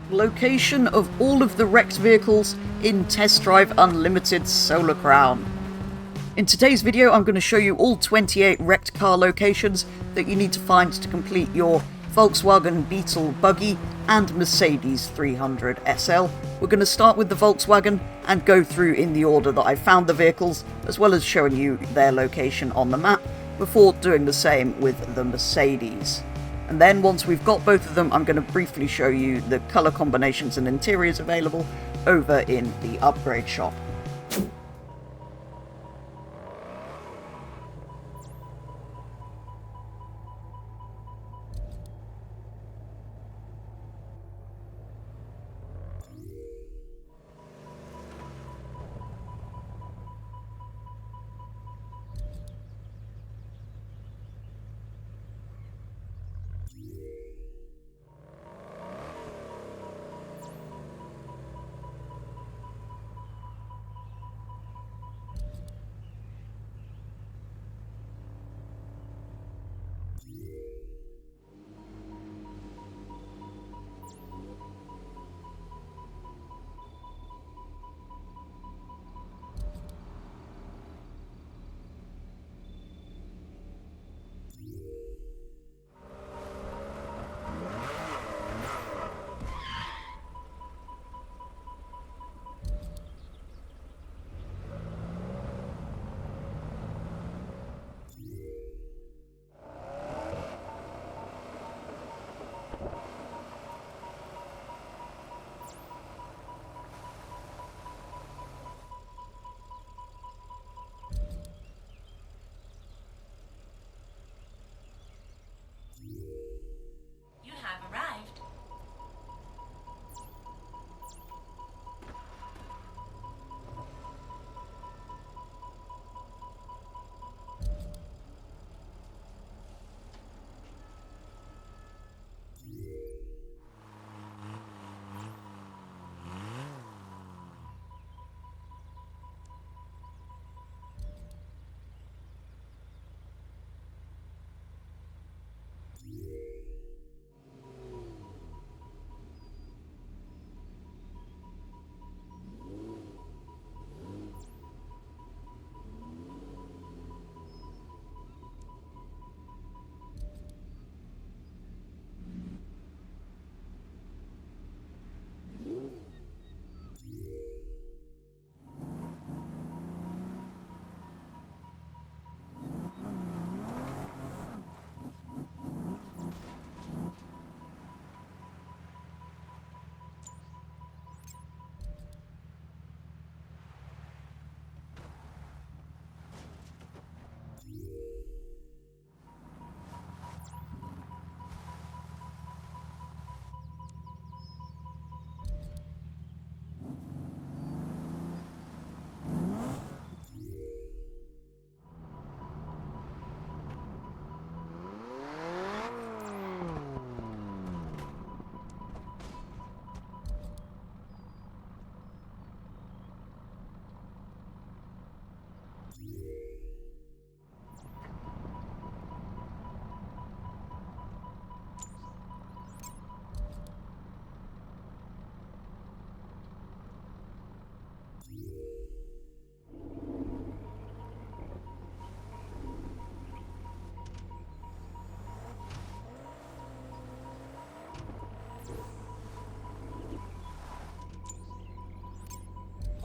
Location of all of the wrecked vehicles in Test Drive Unlimited Solar Crown. In today's video, I'm going to show you all 28 wrecked car locations that you need to find to complete your Volkswagen Beetle Buggy and Mercedes 300 SL. We're going to start with the Volkswagen and go through in the order that I found the vehicles, as well as showing you their location on the map, before doing the same with the Mercedes. And then once we've got both of them, I'm going to briefly show you the colour combinations and interiors available over in the upgrade shop.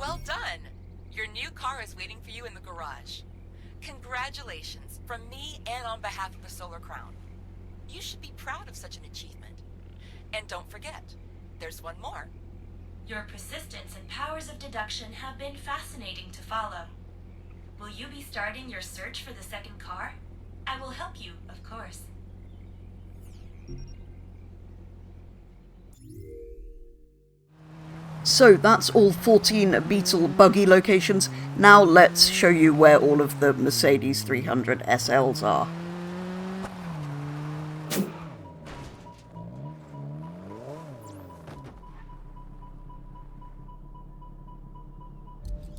Well done! Your new car is waiting for you in the garage. Congratulations from me and on behalf of the Solar Crown. You should be proud of such an achievement. And don't forget, there's one more. Your persistence and powers of deduction have been fascinating to follow. Will you be starting your search for the second car? I will help you, of course. So that's all 14 Beetle Buggy locations. Now let's show you where all of the Mercedes 300 SLs are.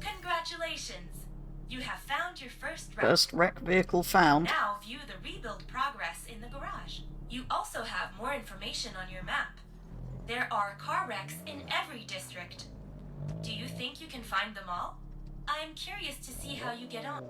Congratulations! You have found your first wreck. First wreck vehicle found. Now view the rebuild progress in the garage. You also have more information on your map. There are car wrecks in every district. Do you think you can find them all? I'm curious to see how you get on.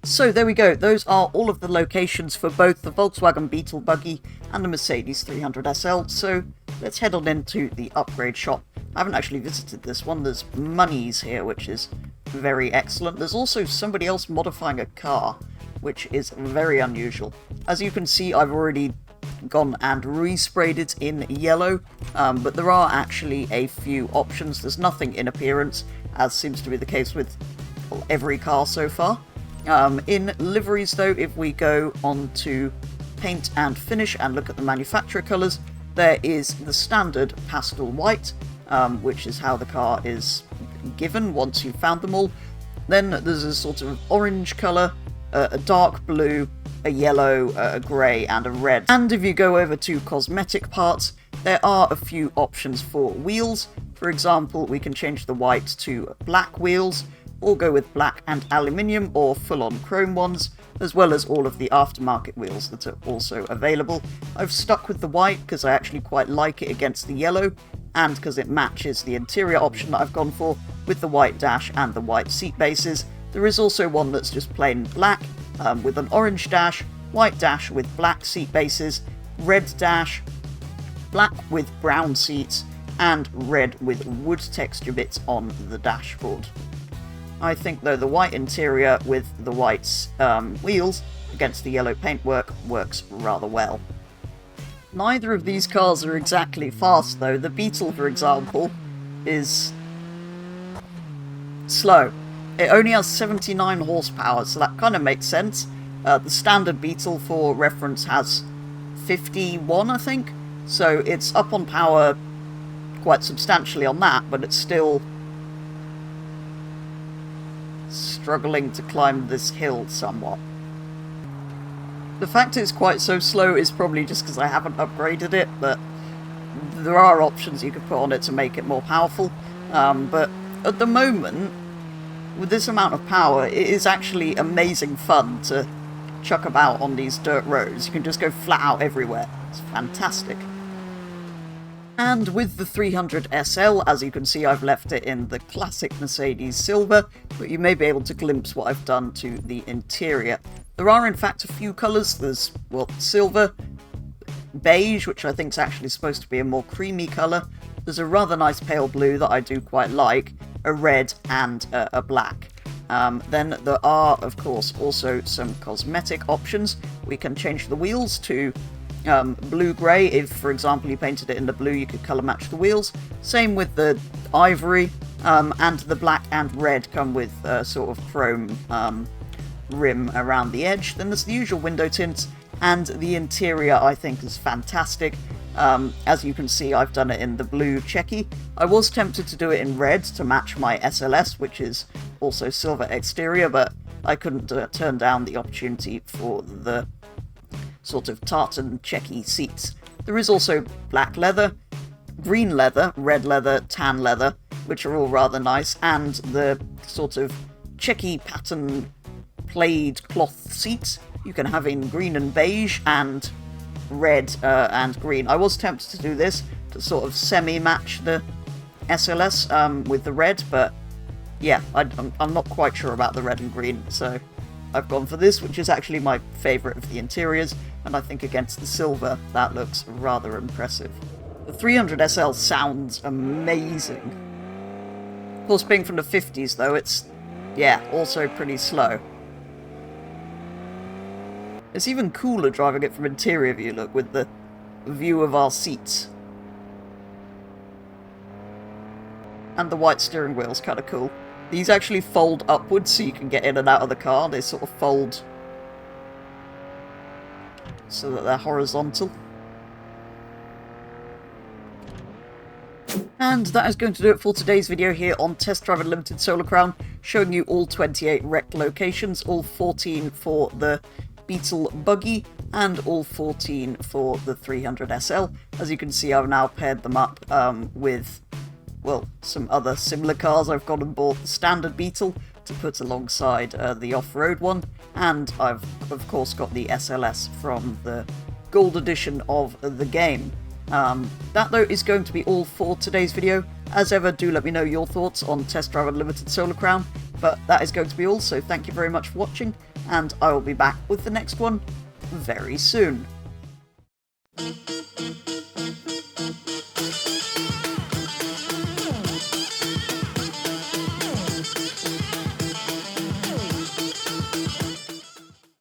So there we go, those are all of the locations for both the Volkswagen Beetle Buggy and the Mercedes 300 SL, so let's head on into the upgrade shop. I haven't actually visited this one. There's monies here, which is very excellent. There's also somebody else modifying a car, which is very unusual. As you can see, I've already gone and resprayed it in yellow, but there are actually a few options. There's nothing in appearance, as seems to be the case with every car so far. In liveries though, if we go on to paint and finish and look at the manufacturer colours, there is the standard pastel white, which is how the car is given once you've found them all. Then there's a sort of orange colour, a dark blue, a yellow, a grey and a red. And if you go over to cosmetic parts, there are a few options for wheels. For example, we can change the white to black wheels, or go with black and aluminium or full-on chrome ones, as well as all of the aftermarket wheels that are also available. I've stuck with the white because I actually quite like it against the yellow, and because it matches the interior option that I've gone for with the white dash and the white seat bases. There is also one that's just plain black, with an orange dash, white dash with black seat bases, red dash, black with brown seats, and red with wood texture bits on the dashboard. I think, though, the white interior with the white wheels against the yellow paintwork works rather well. Neither of these cars are exactly fast though. The Beetle, for example, is slow. It only has 79 horsepower, so that kind of makes sense. The standard Beetle, for reference, has 51, I think, so it's up on power quite substantially on that, but it's still struggling to climb this hill somewhat. The fact it's quite so slow is probably just because I haven't upgraded it, but there are options you could put on it to make it more powerful. But at the moment, with this amount of power, it is actually amazing fun to chuck about on these dirt roads. You can just go flat out everywhere. It's fantastic. And with the 300 SL, as you can see, I've left it in the classic Mercedes silver, but you may be able to glimpse what I've done to the interior. There are in fact a few colours. There's, well, silver, beige, which I think is actually supposed to be a more creamy colour. There's a rather nice pale blue that I do quite like, a red, and a black. Then there are, of course, also some cosmetic options. We can change the wheels to blue-grey. If, for example, you painted it in the blue, you could colour match the wheels. Same with the ivory, and the black and red come with sort of chrome rim around the edge. Then there's the usual window tints, and the interior I think is fantastic. As you can see, I've done it in the blue checky. I was tempted to do it in red to match my SLS, which is also silver exterior, but I couldn't turn down the opportunity for the sort of tartan checky seats. There is also black leather, green leather, red leather, tan leather, which are all rather nice, and the sort of checky pattern plaid cloth seats you can have in green and beige and red and green. I was tempted to do this to sort of semi-match the SLS with the red, but yeah, I'm not quite sure about the red and green, so I've gone for this, which is actually my favourite of the interiors, and I think against the silver that looks rather impressive. The 300 SL sounds amazing. Of course, being from the 50s though, it's, yeah, also pretty slow. It's even cooler driving it from interior view, look, with the view of our seats. And the white steering wheel's kind of cool. These actually fold upwards so you can get in and out of the car. They sort of fold so that they're horizontal. And that is going to do it for today's video here on Test Drive Unlimited Solar Crown, showing you all 28 wrecked locations, all 14 for the Beetle Buggy, and all 14 for the 300 SL. As you can see, I've now paired them up with, well, some other similar cars. I've gone and bought the standard Beetle to put alongside the off-road one, and I've, of course, got the SLS from the gold edition of the game. That, though, is going to be all for today's video. As ever, do let me know your thoughts on Test Drive Unlimited Solar Crown, but that is going to be all, so thank you very much for watching, and I will be back with the next one very soon.